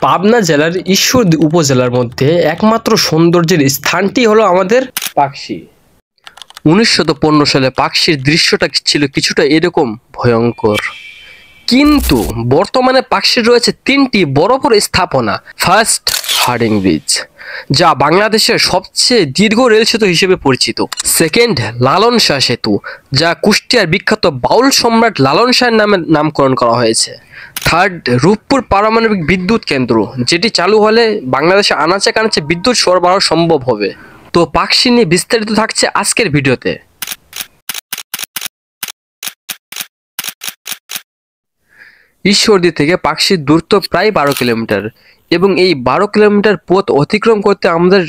পাবনা জেলার ঈশ্বরদী উপজেলার মধ্যে একমাত্র সৌন্দর্যের স্থানটি হলো আমাদের পাকশী। 1915 সালে পাকশীর দৃশ্যটা ছিল কিছুটা এরকম ভয়ঙ্কর, কিন্তু বর্তমানে পাকশীর রয়েছে 3টি বড় বড় স্থাপনা। ফার্স্ট, হার্ডিং ব্রিজ, যা বাংলাদেশের সবচেয়ে দীর্ঘ রেল সেতু হিসেবে পরিচিত। সেকেন্ড, লালন শাহ সেতু, যা কুষ্টিয়ার বিখ্যাত বাউল সম্রাট লালন শাহের নামে নামকরণ করা হয়েছে। থার্ড, রূপপুর পারমাণবিক বিদ্যুৎ কেন্দ্র, যেটি চালু হলে বাংলাদেশে আনাচে কানাচে বিদ্যুৎ সরবরাহ সম্ভব হবে। তো পাকশী নিয়ে বিস্তারিত থাকছে আজকের ভিডিওতে। ঈশ্বরদী থেকে পাকশীর দূরত্ব প্রায় 12 কিলোমিটার, এবং এই 12 কিলোমিটার পথ অতিক্রম করতে আমাদের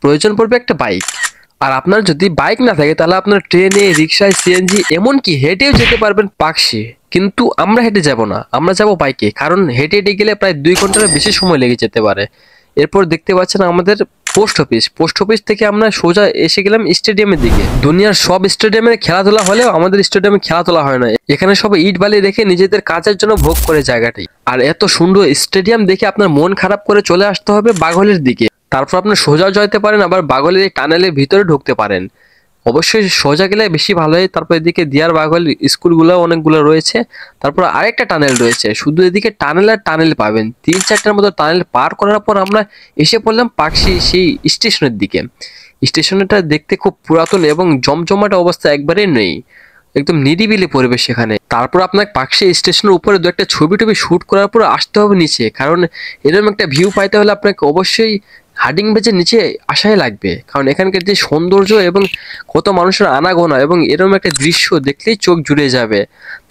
প্রয়োজন পড়বে একটা বাইক। আর আপনার যদি বাইক না থাকে তাহলে আপনার ট্রেনে, রিক্সায়, সিএনজি, এমনকি হেঁটেও যেতে পারবেন পাকশী। কিন্তু আমরা হেঁটে যাব না, আমরা যাব বাইকে, কারণ হেঁটে হেঁটে গেলে প্রায় 2 ঘন্টার বেশি সময় লেগে যেতে পারে। এরপর দেখতে পাচ্ছেন আমাদের পোস্ট অফিস থেকে আমরা সোজা এসে গেলাম স্টেডিয়ামের দিকে। দুনিয়ার সব স্টেডিয়ামে খেলাধুলা হলেও আমাদের স্টেডিয়ামে খেলাধুলা হয় না। এখানে সব ইট বালি রেখে নিজেদের কাজের জন্য ভোগ করে জায়গাটি। আর এত সুন্দর স্টেডিয়াম দেখে আপনার মন খারাপ করে চলে আসতে হবে বাঘলের দিকে। তারপর আপনার সোজা যেতে পারেন, আবার বাঘলের এই টানেলের ভিতরে ঢুকতে পারেন। অবশ্যই সোজা গেলে বেশি ভালো হয়। তারপর এদিকে দিয়ার বাঘল স্কুলগুলো অনেকগুলো রয়েছে। তারপর আরেকটা টানেল রয়েছে, শুধু এদিকে টানেল আর টানেল পাবেন। 3-4টার মতো টানেল পার করার পর আমরা এসে পড়লাম পাকশী সেই স্টেশনের দিকে। স্টেশনটা দেখতে খুব পুরাতন এবং জমজমাট অবস্থা একবারেই নেই, একদম নিরিবিলি পরিবেশ সেখানে। তারপর আপনাকে পাকশী স্টেশনের উপরে 2-একটা ছবি টবি শুট করার পর আসতে হবে নিচে, কারণ এরকম একটা ভিউ পাইতে হলে আপনাকে অবশ্যই হার্ডিং ব্রিজের নিচে আসাই লাগবে। কারণ এখানকার যে সৌন্দর্য এবং কত মানুষের আনাগোনা এবং এরকম একটা দৃশ্য দেখলেই চোখ জুড়ে যাবে।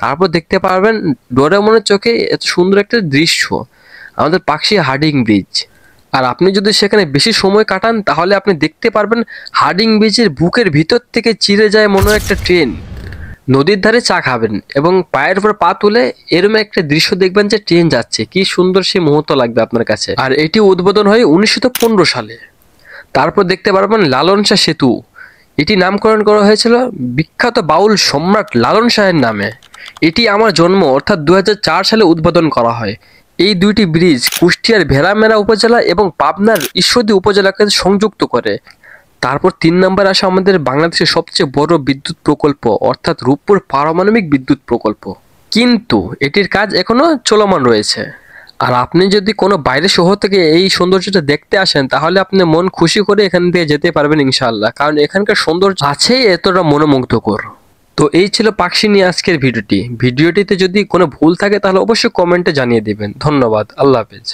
তারপর দেখতে পারবেন ডোরেমনের চোখে এত সুন্দর একটা দৃশ্য, আমাদের পাকশী হার্ডিং ব্রিজ। আর আপনি যদি সেখানে বেশি সময় কাটান তাহলে আপনি দেখতে পারবেন হার্ডিং ব্রিজের বুকের ভিতর থেকে চিরে যায় মনে হয় একটা ট্রেন। নদীর ধারে চা খাবেন এবং পায়ের উপর পা তুলে এরকম একটা দৃশ্য দেখবেন যে ট্রেন যাচ্ছে, কি সুন্দর সেই মুহূর্ত লাগবে আপনার কাছে। আর এটি উদ্বোধন হয় 1915 সালে। তারপর দেখতে পারবেন লালন শাহ সেতু, এটি নামকরণ করা হয়েছিল বিখ্যাত বাউল সম্রাট লালন শাহের নামে। এটি আমার জন্ম অর্থাৎ 2004 সালে উদ্বোধন করা হয়। এই দুইটি ব্রিজ কুষ্টিয়ার ভেড়ামেরা উপজেলা এবং পাবনার ঈশ্বরদী উপজেলাকে সংযুক্ত করে। তারপর 3 নম্বর আসে আমাদের বাংলাদেশের সবচেয়ে বড় বিদ্যুৎ প্রকল্প, অর্থাৎ রূপপুর পারমাণবিক বিদ্যুৎ প্রকল্প, কিন্তু এটির কাজ এখনো চলমান রয়েছে। আর আপনি যদি কোনো বাইরের শহর থেকে এই সৌন্দর্যটা দেখতে আসেন তাহলে আপনি মন খুশি করে এখান থেকে যেতে পারবেন ইনশাআল্লাহ, কারণ এখানকার সৌন্দর্য আছেই এতটা মনোমুগ্ধকর। তো এই ছিল পাকশী নিয়ে আজকের ভিডিওটিতে যদি কোনো ভুল থাকে তাহলে অবশ্যই কমেন্টে জানিয়ে দিবেন। ধন্যবাদ, আল্লাহ হাফেজ।